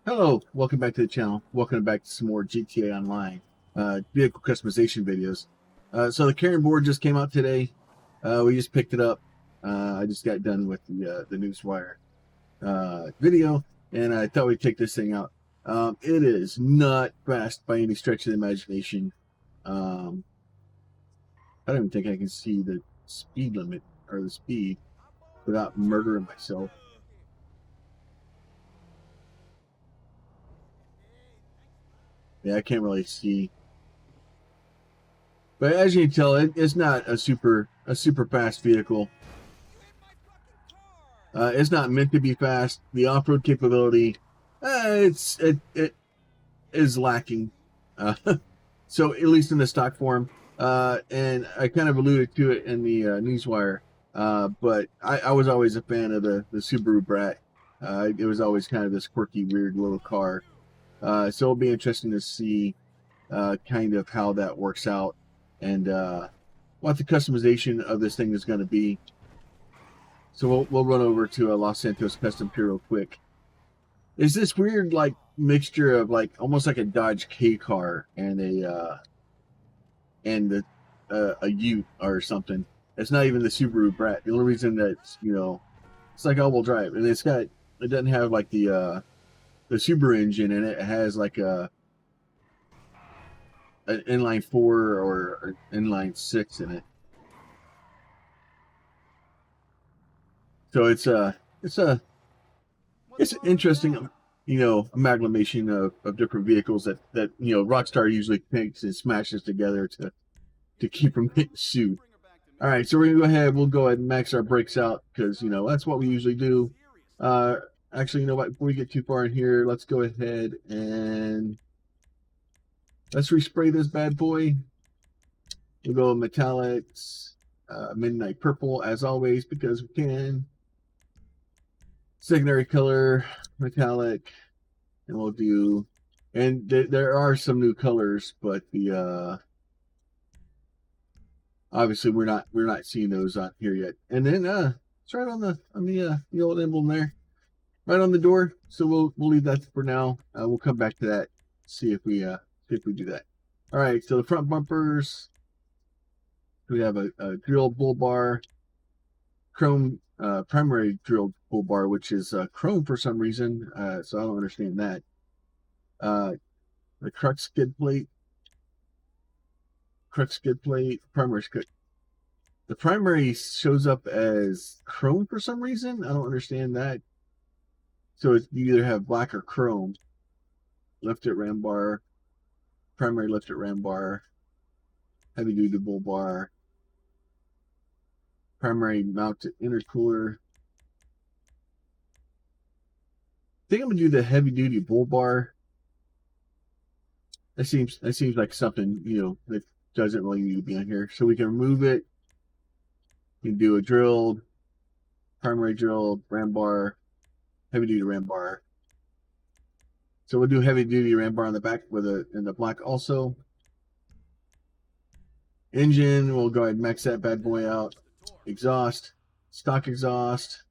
Hello, welcome back to the channel. Welcome back to some more GTA Online vehicle customization videos. So the Karin Boor just came out today. We just picked it up. I just got done with the Newswire video, and I thought we'd take this thing out. It is not fast by any stretch of the imagination. I don't even think I can see the speed limit or the speed without murdering myself. Yeah, I can't really see. But as you can tell, it's not a super fast vehicle. It's not meant to be fast. The off-road capability, it is lacking. Uh, so at least in the stock form, and I kind of alluded to it in the Newswire. But I was always a fan of the Subaru Brat. It was always kind of this quirky, weird little car. So it'll be interesting to see kind of how that works out and what the customization of this thing is going to be. So we'll run over to a Los Santos Custom here real quick. Is this weird like mixture of like almost like a Dodge K car and a Ute or something? It's not even the Subaru Brat. The only reason that it's like all-wheel drive, and it doesn't have like the Subaru engine in it. It has like an inline 4 or inline 6 in it. So it's an interesting amalgamation of different vehicles that Rockstar usually takes and smashes together to keep from getting sued. All right, so we'll go ahead and max our brakes out because that's what we usually do. Actually, before we get too far in here, let's go ahead and let's respray this bad boy. We'll go metallics, midnight purple as always because we can. Secondary color, metallic, and we'll do. And there are some new colors, but the obviously we're not seeing those on here yet. And then it's right on the old emblem there, right on the door. So we'll leave that for now. We'll come back to that, see if we do that. All right. So the front bumpers, we have a drilled bull bar, chrome primary drilled bull bar, which is chrome for some reason. So I don't understand that. The crux skid plate, primary skid. The primary shows up as chrome for some reason. I don't understand that. So you either have black or chrome. Lifted ram bar, primary lifted ram bar, heavy duty bull bar, primary mounted intercooler. I think I'm gonna do the heavy duty bull bar. That seems like something that doesn't really need to be on here. So we can remove it. You can do a drilled, primary drilled ram bar, heavy duty ram bar. So we'll do heavy duty ram bar on the back in the black also. Engine, we'll go ahead and max that bad boy out. Exhaust, stock exhaust,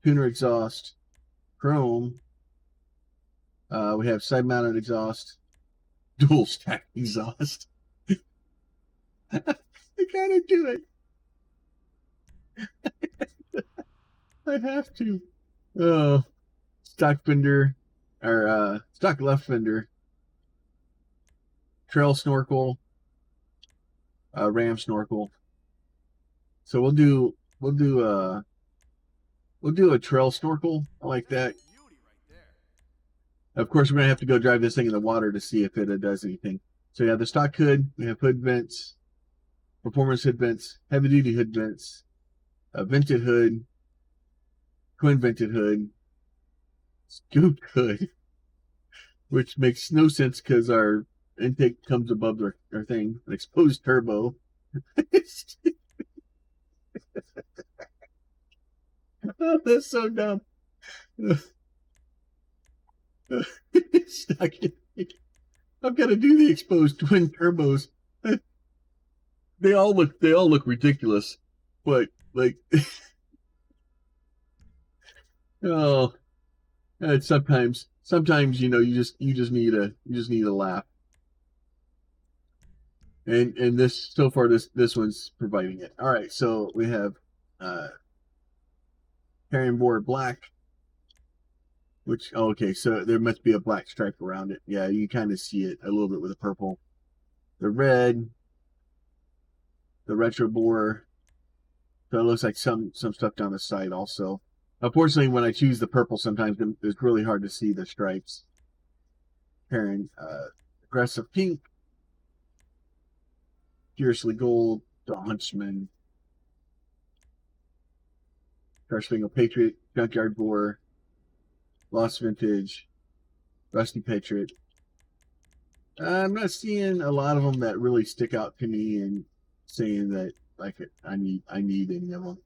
tuner exhaust, chrome. We have side mounted exhaust, dual stack exhaust. I gotta do it. I have to. Oh, stock fender or stock left fender, trail snorkel, ram snorkel. So we'll do a trail snorkel. I like that. Of course, we're gonna have to go drive this thing in the water to see if it does anything. So yeah, the stock hood. We have hood vents, performance hood vents, heavy duty hood vents, a vented hood, twin vented hood, scooped hood, which makes no sense because our intake comes above our thing. An exposed turbo. Oh, that's so dumb. I've got to do the exposed twin turbos. They all look ridiculous, but like, oh, sometimes sometimes, you know, you just need a laugh. And this, so far, this one's providing it. All right, so we have Karin Boor black, which, oh, okay, so there must be a black stripe around it. Yeah, you can kind of see it a little bit with the purple. The red, the retro Boor. So it looks like some stuff down the side also. Unfortunately, when I choose the purple, sometimes it's really hard to see the stripes. Karin, aggressive pink, fiercely gold, the huntsman, Star-Spangled Patriot, Junkyard Boar, Lost Vintage, Rusty Patriot. I'm not seeing a lot of them that really stick out to me and saying that like I need any of them.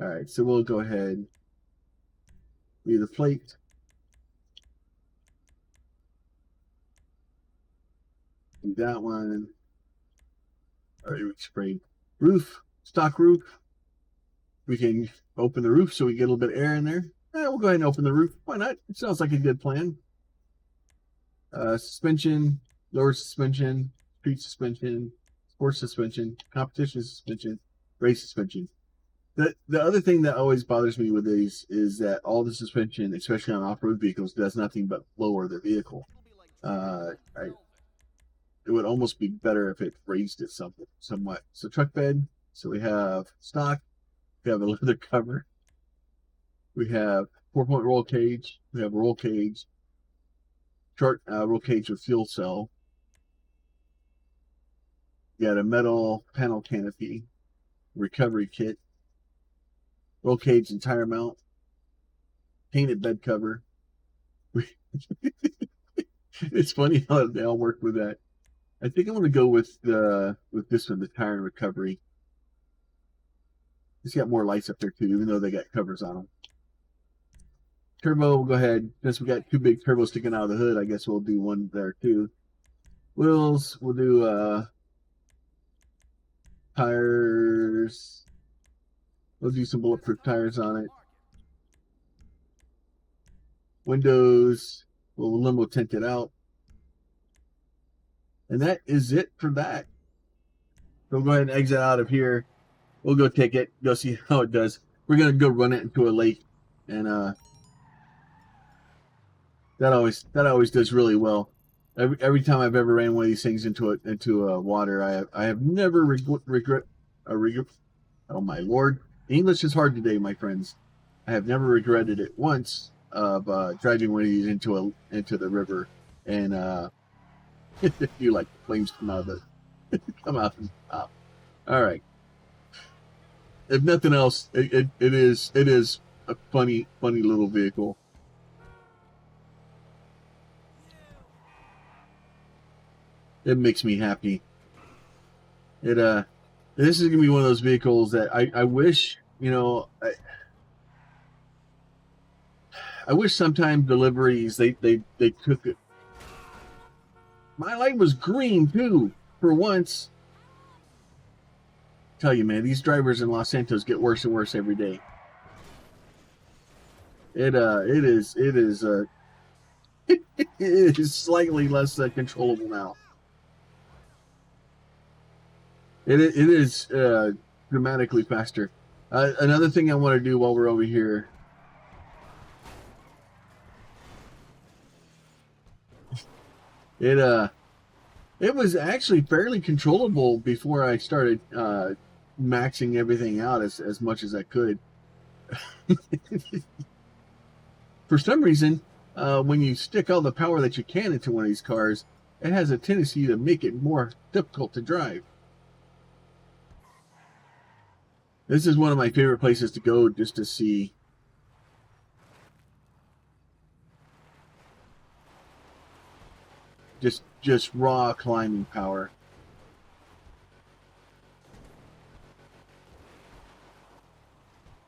All right, so we'll go ahead. Leave the plate. Do that one. All right, we sprayed roof, stock roof. We can open the roof so we get a little bit of air in there. We'll go ahead and open the roof. Why not? It sounds like a good plan. Suspension, lower suspension, street suspension, sports suspension, competition suspension, race suspension. The other thing that always bothers me with these is that all the suspension, especially on off-road vehicles, does nothing but lower the vehicle. It would almost be better if it raised it somewhat. So truck bed. So we have stock. We have a leather cover. We have 4-point roll cage. We have a roll cage. Short roll cage with fuel cell. You got a metal panel canopy. Recovery kit. Roll cage and tire mount. Painted bed cover. It's funny how they all work with that. I think I'm going to go with this one, the tire and recovery. It's got more lights up there too, even though they got covers on them. Turbo, we'll go ahead. Since we got two big turbos sticking out of the hood, I guess we'll do one there too. Wheels, we'll do tires. We'll do some bulletproof tires on it. Windows, we'll limo tint it out. And that is it for that. So we'll go ahead and exit out of here. We'll go take it, go see how it does. We're going to go run it into a lake. And that always does really well. Every time I've ever ran one of these things into water, I have never regret. Oh my Lord, English is hard today, my friends. I have never regretted it once of driving one of these into the river, and you like flames come out of come out and pop. All right. If nothing else, it is a funny little vehicle. It makes me happy. This is gonna be one of those vehicles that I wish, you know, I wish sometime deliveries they took it. My light was green too for once. Tell you, man, these drivers in Los Santos get worse and worse every day. It is slightly less controllable now. It is dramatically faster. Another thing I want to do while we're over here. It was actually fairly controllable before I started maxing everything out as much as I could. For some reason, when you stick all the power that you can into one of these cars, it has a tendency to make it more difficult to drive. This is one of my favorite places to go just to see. Just raw climbing power.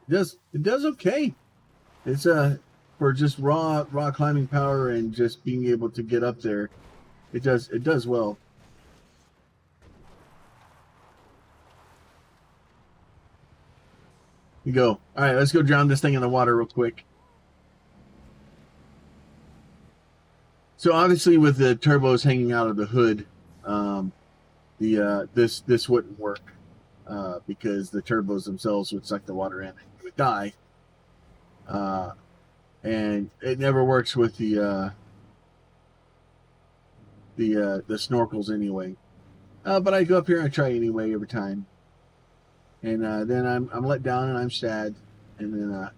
It does okay. It's for just raw climbing power and just being able to get up there. It does well. You go. All right, let's go drown this thing in the water real quick. So obviously, with the turbos hanging out of the hood, this wouldn't work because the turbos themselves would suck the water in and you would die. And it never works with the snorkels anyway. But I go up here and I try anyway every time, and then I'm let down and I'm sad, and then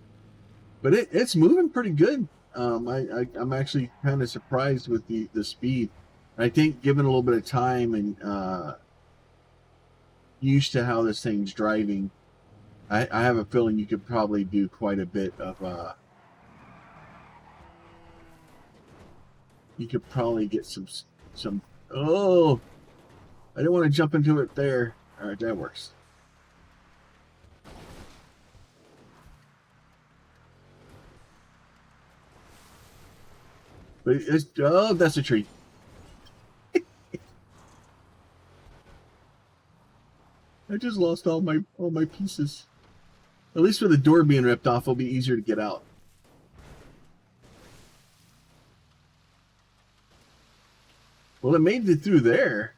but it's moving pretty good. I'm actually kind of surprised with the speed. I think given a little bit of time and used to how this thing's driving, I have a feeling you could probably do quite a bit of. You could probably get some. Oh, I didn't want to jump into it there. All right, that works. But it's, oh, that's a tree. I just lost all my pieces. At least with the door being ripped off, it'll be easier to get out. Well, it made it through there.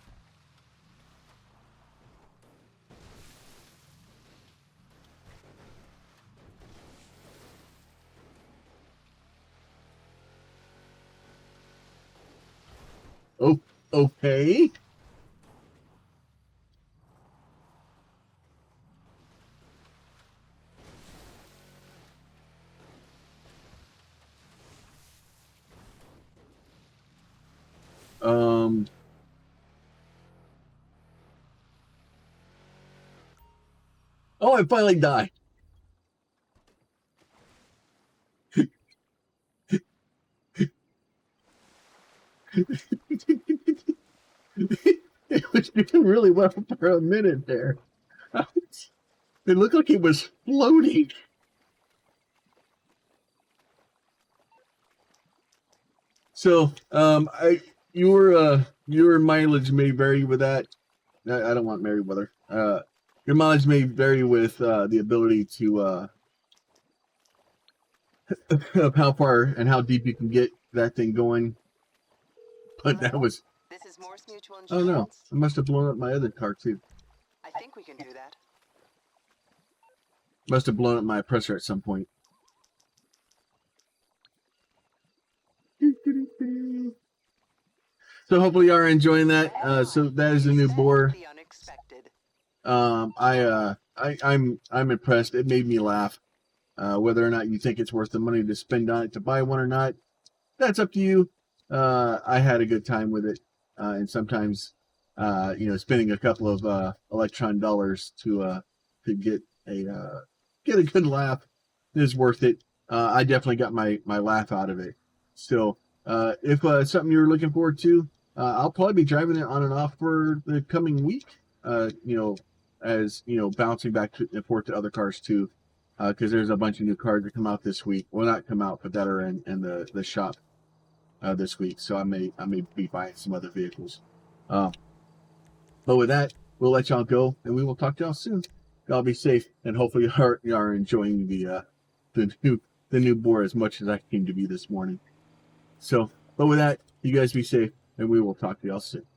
Oh, okay. Oh, I finally died. It was doing really well for a minute there. It looked like it was floating. So, your mileage may vary with that. I don't want Merryweather. Your mileage may vary with the ability to of how far and how deep you can get that thing going. But that was. This is Morse Mutual Oh no! I must have blown up my other car too. I think we can do that. Must have blown up my oppressor at some point. So hopefully you are enjoying that. So that is a new boar. I'm impressed. It made me laugh. Whether or not you think it's worth the money to spend on it to buy one or not, that's up to you. I had a good time with it, and sometimes, spending a couple of electron dollars to get a good laugh is worth it. I definitely got my laugh out of it. So, if something you're looking forward to, I'll probably be driving it on and off for the coming week. As bouncing back and forth to other cars too, because there's a bunch of new cars that come out this week. Well, not come out, but that are in the shop this week. So I may be buying some other vehicles. But with that, we'll let y'all go, and we will talk to y'all soon. Y'all be safe, and hopefully you are enjoying the new boar as much as I came to be this morning. So, but with that, you guys be safe, and we will talk to y'all soon.